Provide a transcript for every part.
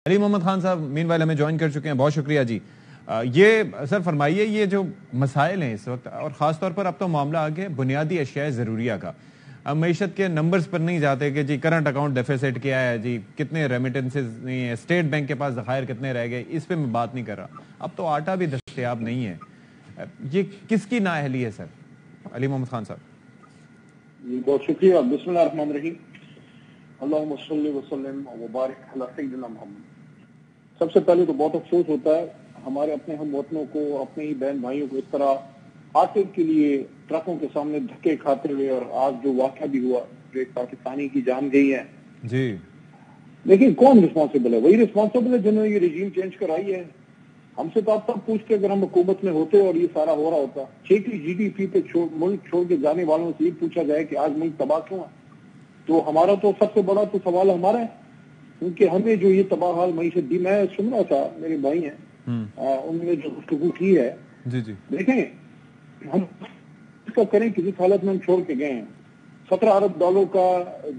علی محمد خان صاحب مین وائل ہمیں جوائن کر چکے ہیں، بہت شکریہ جی۔ یہ سر فرمائیے، یہ جو مسائل ہیں اس وقت، اور خاص طور پر اب تو معاملہ آگے بنیادی اشیاء ضروریہ کا، اب معیشت کے نمبرز پر نہیں جاتے کہ جی کرنٹ اکاؤنٹ ڈیفیسٹ کیا ہے، جی کتنے ریمیٹنسز نہیں ہیں، اسٹیٹ بینک کے پاس ذخائر کتنے رہ گئے، اس پہ میں بات نہیں کر رہا۔ اب تو آٹا بھی دستیاب نہیں ہے، یہ کس کی نااہلی ہے سر؟ علی محمد خان صاحب بہت شکریہ۔ بسم اللہ الرحمن الرحیم، اللہم صلی وسلم وبارک علی سیدنا محمد۔ سب سے پہلے تو بہت افسوس ہوتا ہے ہمارے اپنے ہم وطنوں کو، اپنے ہی بہن بھائیوں کو اس طرح آٹے کے لیے ٹرکوں کے سامنے دھکے کھاتے ہوئے، اور آج جو واقعہ بھی ہوا جو ایک پاکستانی کی جان گئی ہے جی۔ لیکن کون رسپانسبل ہے؟ وہی رسپانسبل ہے جنہوں نے یہ رجیم چینج کرائی ہے۔ ہم سے تو آپ تب پوچھتے اگر ہم حکومت میں ہوتے اور یہ سارا ہو رہا ہوتا۔ 6 کی جی ڈی پی پہ ملک چھوڑ کے جانے والوں سے یہ پوچھا جائے کہ آج ملک تباہ کیوں ہے، تو ہمارا تو سب سے بڑا تو سوال ہمارا ہے، کیونکہ ہمیں جو یہ تباہ حال معیشت دی، میں سن رہا تھا میرے بھائی ہیں ان نے جو گفتگو کی ہے، دیکھیں ہم اس کا کریں کہ جس حالت میں ہم چھوڑ کے گئے ہیں، $17 ارب کا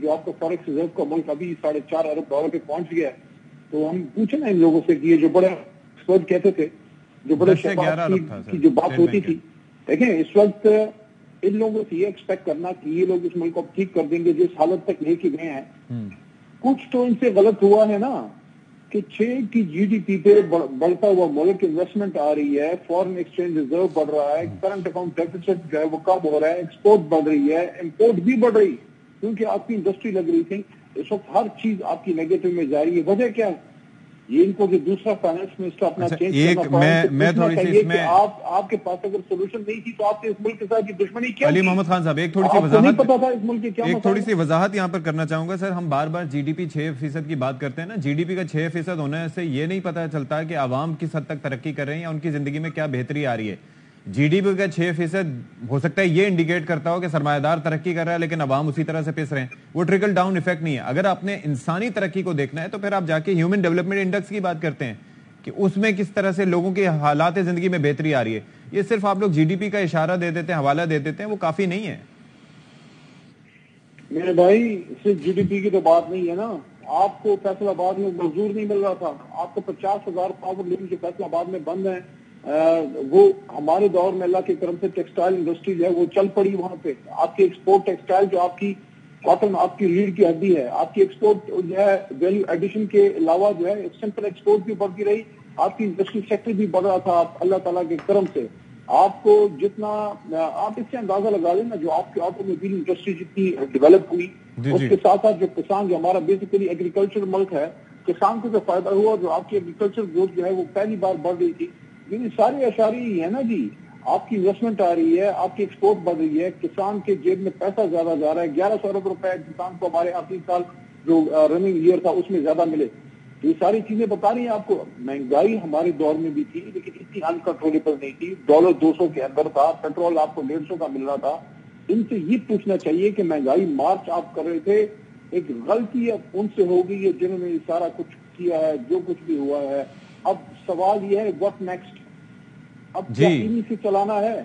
جو آپ کا فارکس ریزرو کا ملک ابھی $4.5 ارب پہ پہنچ گیا ہے، تو ہم پوچھیں نا ان لوگوں سے کہ یہ جو بڑے ایکسپرٹ کہتے تھے، جو بڑے شفاف کی جو بات ہوتی تھی، دیکھیں اس وقت ان لوگوں سے یہ ایکسپیکٹ کرنا کہ یہ لوگ اس ملک کو ٹھیک کر دیں گے جس حالت تک لے کے گئے ہیں، کچھ تو ان سے غلط ہوا ہے نا کہ 6 کی جی ڈی پی پہ بڑھتا ہوا ملک، انویسٹمنٹ آ رہی ہے، فورن ایکسچینج ریزرو بڑھ رہا ہے، کرنٹ اکاؤنٹ ڈیفیسٹ جو ہے وہ کم ہو رہا ہے، ایکسپورٹ بڑھ رہی ہے، امپورٹ بھی بڑھ رہی، کیونکہ آپ کی انڈسٹری لگ رہی تھی۔ اس وقت ہر چیز آپ کی نیگیٹو میں جا رہی ہے، وجہ کیا ہے؟ یہ ان کو جو دوسرا فائنانس منسٹر اپنا چینج کرنا پڑا، آپ کے پاس اگر سولوشن نہیں تھی تو آپ نے اس ملک کے ساتھ کی دشمنی کیا؟ علی محمد خان صاحب ایک تھوڑی سی وضاحت یہاں پر کرنا چاہوں گا سر۔ ہم بار بار جی ڈی پی 6% کی بات کرتے ہیں نا، جی ڈی پی کا 6% ہونے سے یہ نہیں پتا چلتا کہ عوام کس حد تک ترقی کر رہے ہیں یا ان کی زندگی میں کیا بہتری آ رہی ہے۔ جی ڈی پی کا 6% ہو سکتا ہے یہ انڈیکیٹ کرتا ہو کہ سرمایہ دار ترقی کر رہا ہے لیکن عوام اسی طرح سے پس رہے ہیں، وہ ٹرکل ڈاؤن ایفیکٹ نہیں ہے۔ اگر آپ نے انسانی ترقی کو دیکھنا ہے تو پھر آپ جا کے ہیومن ڈیولپمنٹ انڈیکس کی بات کرتے ہیں کہ اس میں کس طرح سے لوگوں کے حالات زندگی میں بہتری آ رہی ہے۔ یہ صرف آپ لوگ جی ڈی پی کا اشارہ دے دیتے ہیں، حوالہ دے دیتے ہیں، وہ کافی نہیں ہے میرے بھائی۔ صرف جی ڈی پی کی تو بات نہیں ہے نا، آپ کو فیصل آباد میں مزدور نہیں مل رہا تھا، آپ کو 50,000 پاور لوم جو فیصل آباد میں بند ہیں، وہ ہمارے دور میں اللہ کے کرم سے ٹیکسٹائل انڈسٹری جو ہے وہ چل پڑی وہاں پہ۔ آپ کی ایکسپورٹ ٹیکسٹائل جو آپ کی کاٹن آپ کی ریڑھ کی ہڈی ہے، آپ کی ایکسپورٹ جو ہے ویلیو ایڈیشن کے علاوہ جو ہے سمپل ایکسپورٹ بھی بڑھتی رہی، آپ کی انڈسٹری سیکٹر بھی بڑھ رہا تھا اللہ تعالیٰ کے کرم سے۔ آپ کو جتنا آپ اس سے اندازہ لگا لیں نا، جو آپ کی آٹو موبائل انڈسٹری جتنی ڈیولپ ہوئی، اس کے ساتھ ساتھ جو کسان، جو ہمارا بیسیکلی ایگریکلچر ملک ہے، کسان کو جو فائدہ ہوا، جو آپ کی ایگریکلچر گروتھ جو ہے وہ پہلی بار بڑھ رہی تھی، یہ سارے اشارے ہی ہے نا جی۔ آپ کی انویسٹمنٹ آ رہی ہے، آپ کی ایکسپورٹ بڑھ رہی ہے، کسان کے جیب میں پیسہ زیادہ جا رہا ہے، 1100 ارب روپے کسان کو ہمارے آخری سال جو رننگ ایئر تھا اس میں زیادہ ملے۔ یہ ساری چیزیں بتا رہی ہیں آپ کو۔ مہنگائی ہمارے دور میں بھی تھی لیکن اتنی انکنٹرولیبل نہیں تھی، ڈالر 200 کے اندر تھا، پیٹرول آپ کو 150 کا مل رہا تھا۔ ان سے یہ پوچھنا چاہیے کہ مہنگائی مارچ آپ کر رہے تھے، ایک غلطی اب ان سے ہو گئی ہے جنہوں نے سارا کچھ کیا ہے، جو کچھ بھی ہوا ہے۔ اب سوال یہ ہے واٹ نیکسٹ؟ اب کیا انہی سے چلانا ہے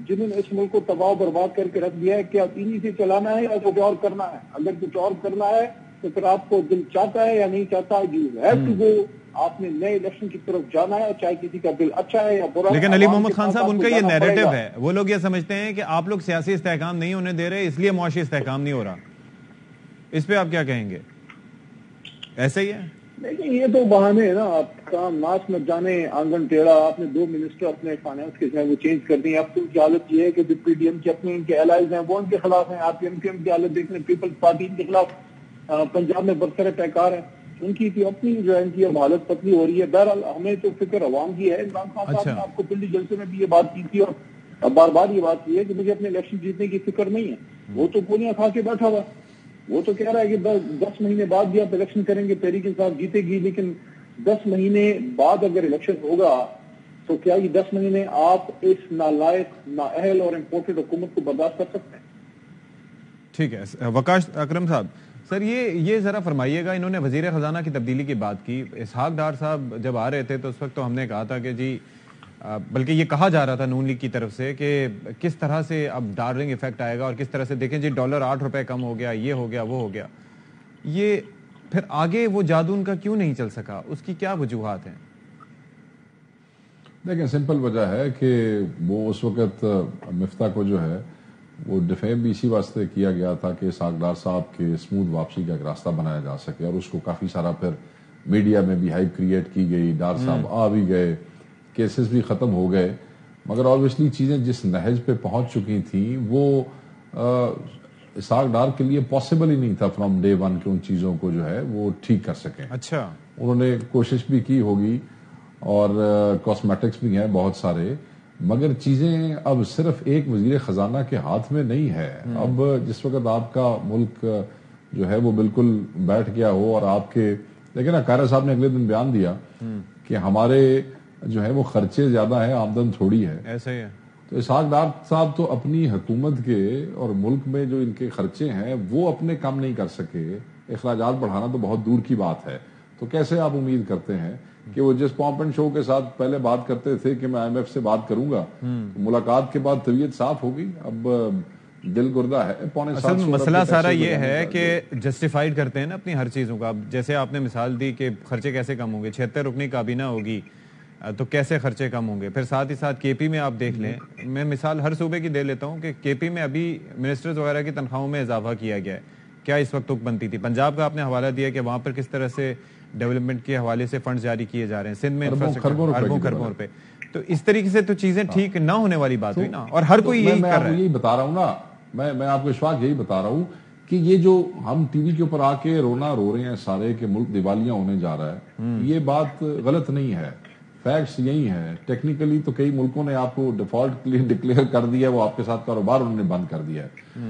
جنہوں نے اس ملک کو تباہ و برباد کر کے رکھ دیا ہے؟ کیا انہی سے چلانا ہے یا کچھ اور کرنا ہے؟ اگر کچھ اور کرنا ہے تو پھر آپ کو دل چاہتا ہے یا نہیں چاہتا، یو ہیو ٹو گو، آپ نے نئے الیکشن کی طرف جانا ہے، چاہے کسی کا دل اچھا ہے یا برا۔ لیکن علی محمد خان صاحب ان کا یہ نیریٹو ہے، وہ لوگ یہ سمجھتے ہیں کہ آپ لوگ سیاسی استحکام نہیں ہونے دے رہے، اس لیے معاشی استحکام نہیں ہو رہا۔ اس پہ آپ کیا کہیں گے؟ ایسا ہی ہے؟ لیکن یہ تو بہانے ہیں نا، آپ کام ناچ نہ جانے آنگن ٹیڑھا۔ آپ نے 2 منسٹر اپنے فائنانس کے جو ہے وہ چینج کر دی۔ اب تو کی حالت یہ ہے کہ جو پی ڈی ایم کے اپنے ان کے الائز ہیں وہ ان کے خلاف ہیں، آپ ایم کیو ایم کی حالت دیکھ لیں، پیپلز پارٹی ان کے خلاف پنجاب میں برسر پیکار ہے، ان کی اپنی جو ہے ان کی اب حالت پتلی ہو رہی ہے۔ بہرحال ہمیں تو فکر عوام کی ہے۔ عمران خان صاحب نے آپ کو دلی جلسے میں بھی یہ بات کی تھی اور بار بار یہ بات کی ہے کہ مجھے اپنے الیکشن جیتنے کی فکر نہیں ہے۔ وہ تو گولیاں کھا کے بیٹھا ہوا، وہ تو کہہ رہا ہے کہ 10 مہینے بعد بھی آپ الیکشن کریں گے، تحریک انصاف جیتے گی، لیکن 10 مہینے بعد اگر الیکشن ہوگا تو کیا یہ 10 مہینے آپ اس نالائق، نااہل اور امپورٹڈ حکومت کو برداشت کر سکتے ہیں؟ ٹھیک ہے وکاش اکرم صاحب، سر یہ ذرا فرمائیے گا، انہوں نے وزیر خزانہ کی تبدیلی کی بات کی، اسحاق ڈار صاحب جب آ رہے تھے تو اس وقت تو ہم نے کہا تھا کہ جی، بلکہ یہ کہا جا رہا تھا نون لیگ کی طرف سے کہ کس طرح سے اب ڈارلنگ ایفیکٹ آئے گا اور کس طرح سے دیکھیں جی ڈالر 8 روپے کم ہو گیا، یہ ہو گیا، وہ ہو گیا۔ یہ پھر آگے وہ جادو ان کا کیوں نہیں چل سکا؟ اس کی کیا وجوہات ہیں؟ دیکھیں سمپل وجہ ہے کہ وہ اس وقت مفتاح کو جو ہے وہ ڈیفیم بھی اسی واسطے کیا گیا تھا کہ اسحاق ڈار صاحب کے اسموتھ واپسی کا ایک راستہ بنایا جا سکے، اور اس کو کافی سارا پھر میڈیا میں بھی ہائپ کریٹ کی گئی، ڈار صاحب آ بھی گئے، کیسز بھی ختم ہو گئے، مگر آبویسلی چیزیں جس نہج پہ پہنچ چکی تھیں وہ اسحاق ڈار کے لیے پاسبل ہی نہیں تھا فرام ڈے ون کہ ان چیزوں کو جو ہے وہ ٹھیک کر سکیں۔ اچھا، انہوں نے کوشش بھی کی ہوگی اور کاسمیٹکس بھی ہیں بہت سارے، مگر چیزیں اب صرف ایک وزیر خزانہ کے ہاتھ میں نہیں ہے۔ اب جس وقت آپ کا ملک جو ہے وہ بالکل بیٹھ گیا ہو اور آپ کے لیکن قائرہ صاحب نے اگلے دن بیان دیا کہ ہمارے جو ہے وہ خرچے زیادہ ہیں، آمدن تھوڑی ہے، ایسا ہی ہے۔ تو اسحاق ڈار صاحب تو اپنی حکومت کے اور ملک میں جو ان کے خرچے ہیں وہ اپنے کم نہیں کر سکے، اخراجات بڑھانا تو بہت دور کی بات ہے۔ تو کیسے آپ امید کرتے ہیں کہ وہ جس پامپ اینڈ شو کے ساتھ پہلے بات کرتے تھے کہ میں آئی ایم ایف سے بات کروں گا، ملاقات کے بعد طبیعت صاف ہوگی؟ اب دل گردہ ہے۔ اصل مسئلہ سارا یہ ہے کہ جسٹیفائیڈ کرتے ہیں نا اپنی ہر چیزوں کا۔ جیسے آپ نے مثال دی کہ خرچے کیسے کم ہوں گے، 76 رکنی کابینہ ہوگی تو کیسے خرچے کم ہوں گے؟ پھر ساتھ ہی ساتھ کے پی میں آپ دیکھ لیں، میں مثال ہر صوبے کی دے لیتا ہوں کہ کے پی میں ابھی منسٹرز وغیرہ کی تنخواہوں میں اضافہ کیا گیا ہے، کیا اس وقت تک بنتی تھی؟ پنجاب کا آپ نے حوالہ دیا کہ وہاں پر کس طرح سے ڈیولپمنٹ کے حوالے سے فنڈز جاری کیے جا رہے ہیں، سندھ میں خربوں روپے۔ تو اس طریقے سے تو چیزیں ٹھیک نہ ہونے والی بات ہوئی نا، اور ہر کوئی یہی کر رہا ہے۔ یہی بتا رہا ہوں نا، میں آپ کو اشفاق یہی بتا رہا ہوں کہ یہ جو ہم ٹی وی کے اوپر آ کے رونا رو رہے ہیں سارے کہ ملک دیوالیاں ہونے جا رہا ہے، یہ بات غلط نہیں ہے، فیکٹس یہی ہیں۔ ٹیکنیکلی تو کئی ملکوں نے آپ کو ڈیفالٹ ڈکلیئر کر دیا، وہ آپ کے ساتھ کاروبار انہوں نے بند کر دیا ہے۔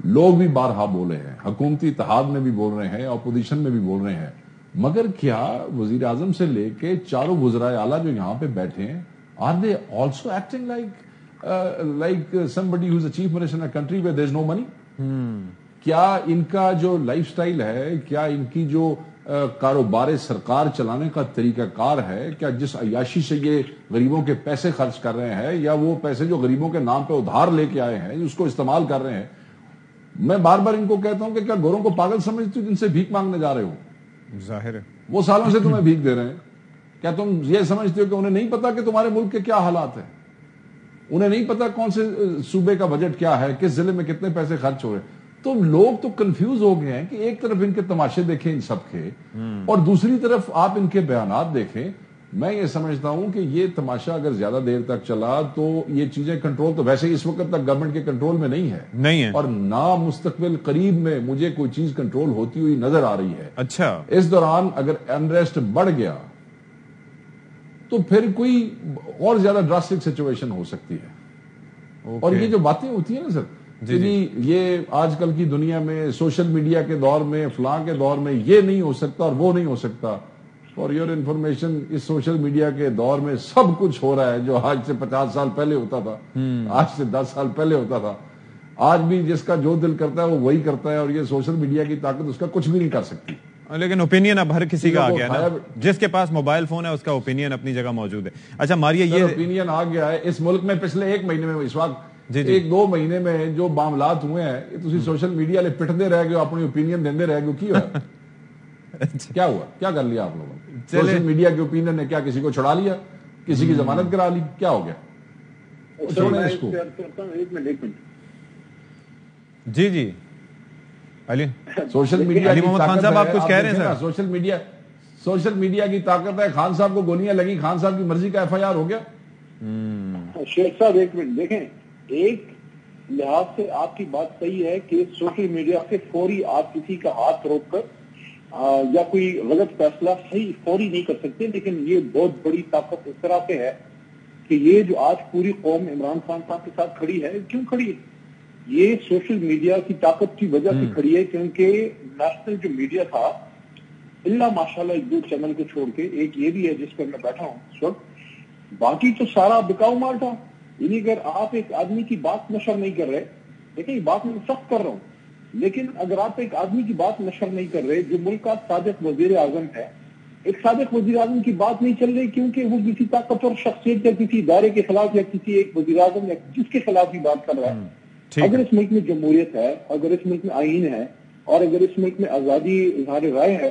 لوگ بھی بارہا بولے ہیں، حکومتی اتحاد میں بھی بول رہے ہیں، اپوزیشن میں بھی بول رہے ہیں، مگر کیا وزیر اعظم سے لے کے چاروں وزرائے اعلیٰ جو یہاں پہ بیٹھے ہیں are they also acting like somebody who's a chief minister in a country where there's no money؟ کیا ان کا جو لائف سٹائل ہے، کیا ان کی جو کاروبار سرکار چلانے کا طریقہ کار ہے، کیا جس عیاشی سے یہ غریبوں کے پیسے خرچ کر رہے ہیں یا وہ پیسے جو غریبوں کے نام پہ ادھار لے کے آئے ہیں اس کو استعمال کر رہے ہیں؟ میں بار بار ان کو کہتا ہوں کہ کیا گوروں کو پاگل سمجھتے ہو جن سے بھیک مانگنے جا رہے ہو؟ ظاہر ہے وہ سالوں سے تمہیں بھیک دے رہے ہیں، کیا تم یہ سمجھتے ہو کہ انہیں نہیں پتا کہ تمہارے ملک کے کیا حالات ہیں؟ انہیں نہیں پتا کون سے صوبے کا بجٹ کیا ہے، کس ضلع میں کتنے پیسے خرچ ہو رہے ہیں؟ تو لوگ تو کنفیوز ہو گئے ہیں کہ ایک طرف ان کے تماشے دیکھیں ان سب کے، اور دوسری طرف آپ ان کے بیانات دیکھیں۔ میں یہ سمجھتا ہوں کہ یہ تماشا اگر زیادہ دیر تک چلا تو یہ چیزیں کنٹرول تو ویسے اس وقت تک گورنمنٹ کے کنٹرول میں نہیں ہے، اور نہ مستقبل قریب میں مجھے کوئی چیز کنٹرول ہوتی ہوئی نظر آ رہی ہے۔ اچھا، اس دوران اگر انریسٹ بڑھ گیا تو پھر کوئی اور زیادہ ڈراسٹک سچویشن ہو سکتی ہے۔ اور یہ جو باتیں ہوتی ہیں نا سر، یہ آج کل کی دنیا میں سوشل میڈیا کے دور میں فلاں کے دور میں یہ نہیں ہو سکتا اور وہ نہیں ہو سکتا، فار یور انفارمیشن اس سوشل میڈیا کے دور میں سب کچھ ہو رہا ہے جو آج سے 50 سال پہلے ہوتا تھا، آج سے 10 سال پہلے ہوتا تھا۔ آج بھی جس کا جو دل کرتا ہے وہ وہی کرتا ہے، اور یہ سوشل میڈیا کی طاقت اس کا کچھ بھی نہیں کر سکتی۔ لیکن اوپینین اب ہر کسی کا آ گیا نا، جس کے پاس موبائل فون ہے اس کا اوپینین اپنی جگہ موجود ہے۔ اچھا ماریہ، یہ اوپینین آ گیا ہے اس ملک میں پچھلے ایک مہینے میں، اس وقت ایک دو مہینے میں جو معاملات ہوئے ہیں، تسی سوشل میڈیا لے پٹھتے رہ گئے، اپنی اوپینین دیندے رہ گئے، کی ہوا؟ کیا ہوا؟ کیا کر لیا آپ لوگوں نے؟ سوشل میڈیا کے اوپینین نے کیا کسی کو چھڑا لیا؟ کسی کی ضمانت کرا لی؟ کیا ہو گیا؟ جی جی علی سوشل میڈیا علی محمد خان صاحب آپ کچھ کہہ رہے ہیں سر؟ سوشل میڈیا کی طاقت ہے، خان صاحب کو گولیاں لگی، خان صاحب کی مرضی کا ایف آئی آر ہو گیا۔ شیخ صاحب ایک منٹ دیکھیں، ایک لحاظ سے آپ کی بات صحیح ہے کہ سوشل میڈیا سے فوری آپ کسی کا ہاتھ روک کر یا کوئی غلط فیصلہ صحیح فوری نہیں کر سکتے، لیکن یہ بہت بڑی طاقت اس طرح سے ہے کہ یہ جو آج پوری قوم عمران خان صاحب کے ساتھ کھڑی ہے، کیوں کھڑی ہے؟ یہ سوشل میڈیا کی طاقت کی وجہ سے کھڑی ہے، کیونکہ نیشنل جو میڈیا تھا اللہ ماشاءاللہ ایک دو چینل کو چھوڑ کے، ایک یہ بھی ہے جس پر میں بیٹھا ہوں اس وقت، باقی تو سارا بکاؤ مال تھا۔ یعنی اگر آپ ایک آدمی کی بات نشر نہیں کر رہے، دیکھیں یہ بات میں سخت کر رہا ہوں، لیکن اگر آپ ایک آدمی کی بات نشر نہیں کر رہے جو ملک کا سابق وزیر اعظم ہے، ایک سابق وزیر اعظم کی بات نہیں چل رہی کیونکہ وہ کسی طاقتور شخصیت یا کسی ادارے کے خلاف یا کسی ایک وزیر اعظم یا جس کے خلاف ہی بات کر رہا ہے۔ اگر اس ملک میں جمہوریت ہے، اگر اس ملک میں آئین ہے، اور اگر اس ملک میں آزادی اظہار رائے ہے،